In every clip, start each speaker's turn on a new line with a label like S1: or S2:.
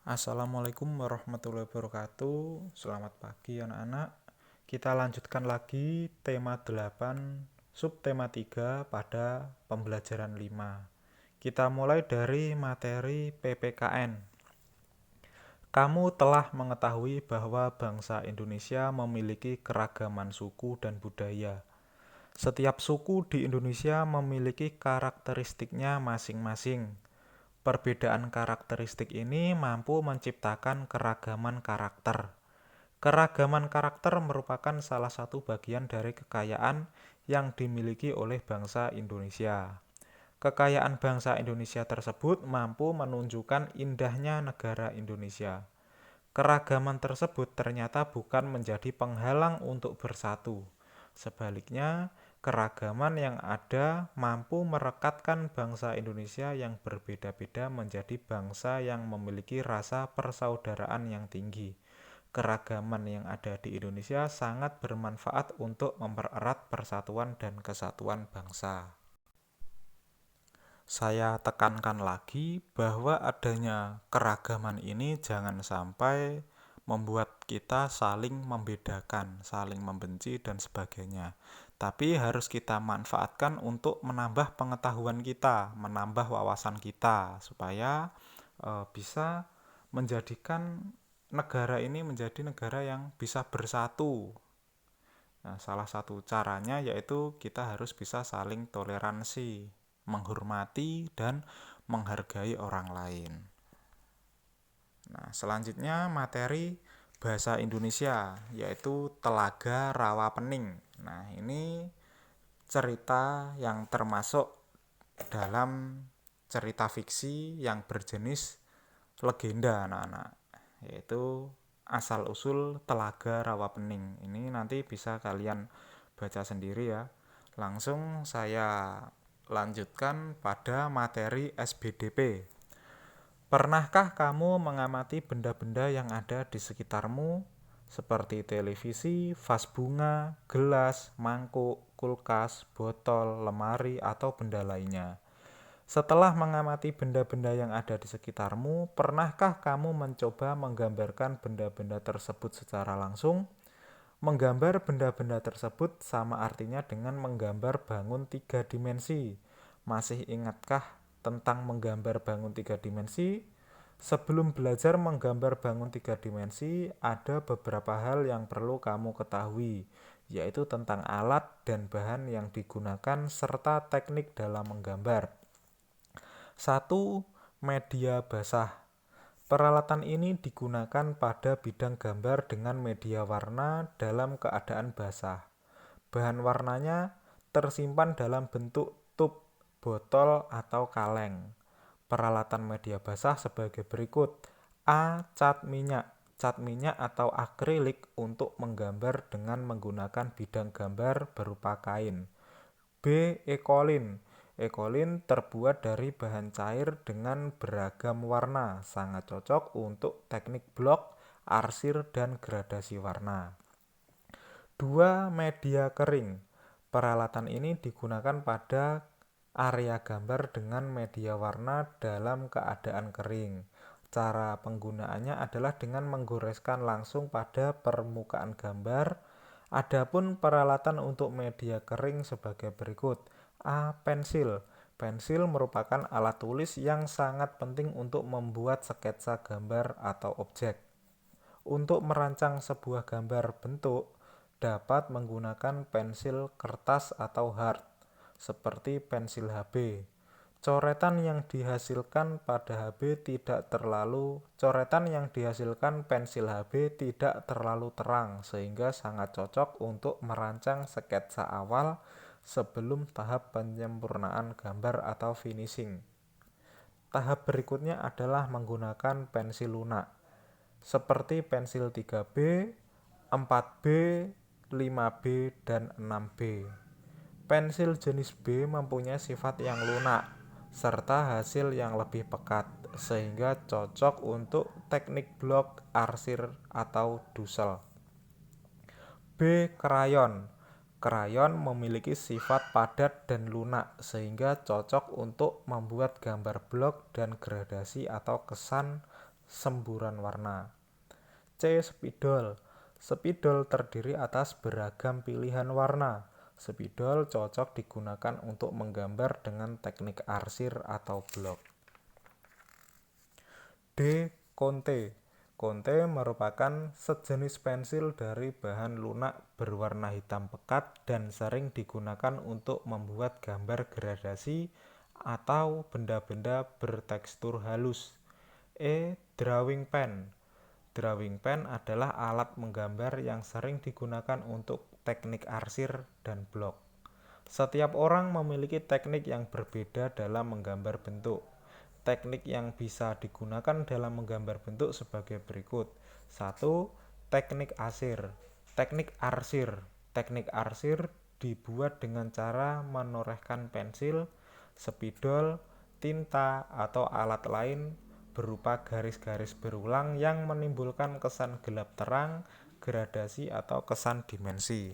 S1: Assalamualaikum warahmatullahi wabarakatuh. Selamat pagi anak-anak. Kita lanjutkan lagi tema 8, subtema 3 pada pembelajaran 5. Kita mulai dari materi PPKN. Kamu telah mengetahui bahwa bangsa Indonesia memiliki keragaman suku dan budaya. Setiap suku di Indonesia memiliki karakteristiknya masing-masing. Perbedaan karakteristik ini mampu menciptakan keragaman karakter. Keragaman karakter merupakan salah satu bagian dari kekayaan yang dimiliki oleh bangsa Indonesia. Kekayaan bangsa Indonesia tersebut mampu menunjukkan indahnya negara Indonesia. Keragaman tersebut ternyata bukan menjadi penghalang untuk bersatu. Sebaliknya, keragaman yang ada mampu merekatkan bangsa Indonesia yang berbeda-beda menjadi bangsa yang memiliki rasa persaudaraan yang tinggi. Keragaman yang ada di Indonesia sangat bermanfaat untuk mempererat persatuan dan kesatuan bangsa. Saya tekankan lagi bahwa adanya keragaman ini jangan sampai membuat kita saling membedakan, saling membenci dan sebagainya. Tapi harus kita manfaatkan untuk menambah pengetahuan kita, menambah wawasan kita supaya bisa menjadikan negara ini menjadi negara yang bisa bersatu. Nah, salah satu caranya yaitu kita harus bisa saling toleransi, menghormati dan menghargai orang lain. Nah, selanjutnya materi bahasa Indonesia yaitu Telaga Rawapening. Nah, ini cerita yang termasuk dalam cerita fiksi yang berjenis legenda anak-anak, yaitu asal-usul Telaga Rawapening. Ini nanti bisa kalian baca sendiri ya. Langsung saya lanjutkan pada materi SBDP. Pernahkah kamu mengamati benda-benda yang ada di sekitarmu, seperti televisi, vas bunga, gelas, mangkuk, kulkas, botol, lemari, atau benda lainnya? Setelah mengamati benda-benda yang ada di sekitarmu, pernahkah kamu mencoba menggambarkan benda-benda tersebut secara langsung? Menggambar benda-benda tersebut sama artinya dengan menggambar bangun 3 dimensi. Masih ingatkah tentang menggambar bangun 3 dimensi? Sebelum belajar menggambar bangun 3 dimensi, ada beberapa hal yang perlu kamu ketahui, yaitu tentang alat dan bahan yang digunakan serta teknik dalam menggambar. 1. Media basah. Peralatan ini digunakan pada bidang gambar dengan media warna dalam keadaan basah. Bahan warnanya tersimpan dalam bentuk tub, botol, atau kaleng. Peralatan media basah sebagai berikut. A. Cat minyak. Cat minyak atau akrilik untuk menggambar dengan menggunakan bidang gambar berupa kain. B. Ekolin. Ekolin terbuat dari bahan cair dengan beragam warna, sangat cocok untuk teknik blok, arsir, dan gradasi warna. 2. Media kering. Peralatan ini digunakan pada area gambar dengan media warna dalam keadaan kering. Cara penggunaannya adalah dengan menggoreskan langsung pada permukaan gambar. Adapun peralatan untuk media kering sebagai berikut. A. Pensil. Pensil merupakan alat tulis yang sangat penting untuk membuat sketsa gambar atau objek. Untuk merancang sebuah gambar bentuk, dapat menggunakan pensil kertas atau hard, seperti pensil HB. Coretan yang dihasilkan pensil HB tidak terlalu terang sehingga sangat cocok untuk merancang sketsa awal sebelum tahap penyempurnaan gambar atau finishing. Tahap berikutnya adalah menggunakan pensil lunak, seperti pensil 3B, 4B, 5B, dan 6B. Pensil jenis B mempunyai sifat yang lunak, serta hasil yang lebih pekat, sehingga cocok untuk teknik blok, arsir, atau dusel. B. Krayon. Krayon memiliki sifat padat dan lunak, sehingga cocok untuk membuat gambar blok dan gradasi atau kesan semburan warna. C. Spidol. Spidol terdiri atas beragam pilihan warna. Spidol cocok digunakan untuk menggambar dengan teknik arsir atau blok. D. Konte. Konte merupakan sejenis pensil dari bahan lunak berwarna hitam pekat dan sering digunakan untuk membuat gambar gradasi atau benda-benda bertekstur halus. E. Drawing pen. Drawing pen adalah alat menggambar yang sering digunakan untuk teknik arsir dan blok. Setiap orang memiliki teknik yang berbeda dalam menggambar bentuk. Teknik yang bisa digunakan dalam menggambar bentuk sebagai berikut. 1. Teknik arsir. Teknik arsir. Teknik arsir dibuat dengan cara menorehkan pensil, spidol, tinta, atau alat lain berupa garis-garis berulang yang menimbulkan kesan gelap terang, gradasi, atau kesan dimensi.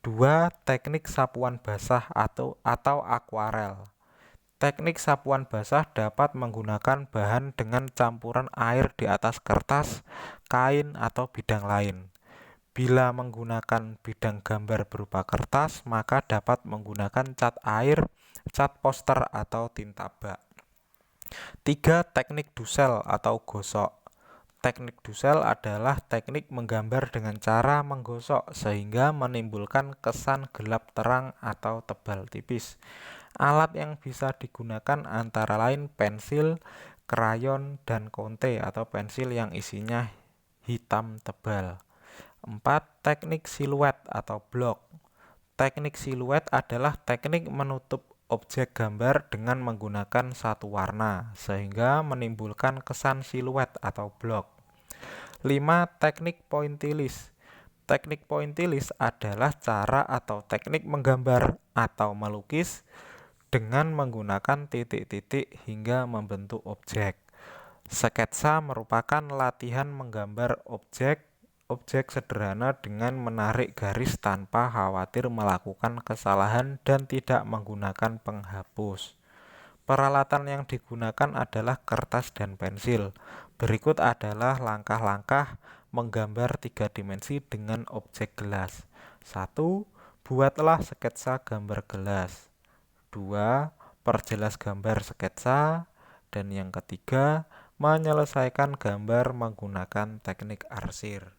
S1: 2. Teknik sapuan basah atau akuarel. Teknik sapuan basah dapat menggunakan bahan dengan campuran air di atas kertas, kain, atau bidang lain. Bila menggunakan bidang gambar berupa kertas, maka dapat menggunakan cat air, cat poster, atau tinta bak. 3. Teknik dusel atau gosok. Teknik dusel adalah teknik menggambar dengan cara menggosok sehingga menimbulkan kesan gelap terang atau tebal tipis. Alat yang bisa digunakan antara lain pensil, krayon, dan konte atau pensil yang isinya hitam tebal. 4. Teknik siluet atau blok. Teknik siluet adalah teknik menutup objek gambar dengan menggunakan satu warna sehingga menimbulkan kesan siluet atau blok. 5. Teknik pointillis. Teknik pointillis adalah cara atau teknik menggambar atau melukis dengan menggunakan titik-titik hingga membentuk objek. Sketsa merupakan latihan menggambar objek sederhana dengan menarik garis tanpa khawatir melakukan kesalahan dan tidak menggunakan penghapus. Peralatan yang digunakan adalah kertas dan pensil. Berikut adalah langkah-langkah menggambar 3 dimensi dengan objek gelas. 1. Buatlah sketsa gambar gelas. 2. Perjelas gambar sketsa. Dan yang ketiga, menyelesaikan gambar menggunakan teknik arsir.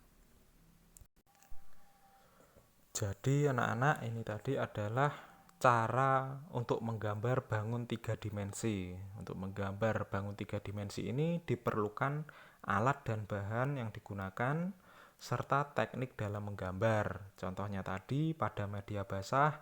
S1: Jadi anak-anak, ini tadi adalah cara untuk menggambar bangun 3 dimensi. Untuk menggambar bangun 3 dimensi ini diperlukan alat dan bahan yang digunakan serta teknik dalam menggambar. Contohnya tadi pada media basah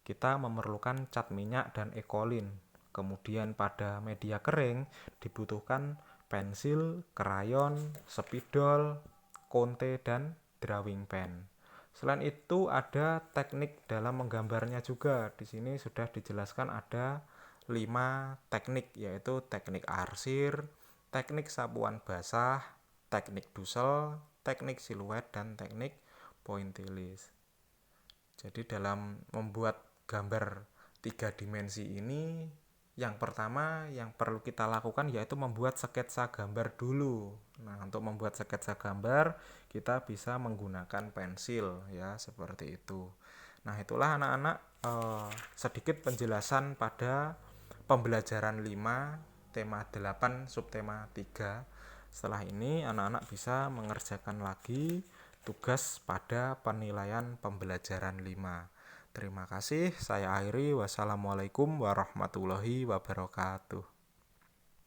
S1: kita memerlukan cat minyak dan ekolin. Kemudian pada media kering dibutuhkan pensil, krayon, spidol, konte, dan drawing pen. Selain itu ada teknik dalam menggambarnya juga. Di sini sudah dijelaskan ada 5 teknik, yaitu teknik arsir, teknik sapuan basah, teknik dusel, teknik siluet, dan teknik pointillis. Jadi dalam membuat gambar 3 dimensi ini, yang pertama yang perlu kita lakukan yaitu membuat sketsa gambar dulu. Nah, untuk membuat sketsa gambar kita bisa menggunakan pensil ya, seperti itu. Nah, itulah anak-anak sedikit penjelasan pada pembelajaran 5 tema 8 subtema 3. Setelah ini anak-anak bisa mengerjakan lagi tugas pada penilaian pembelajaran 5. Terima kasih, saya akhiri. Wassalamualaikum warahmatullahi wabarakatuh.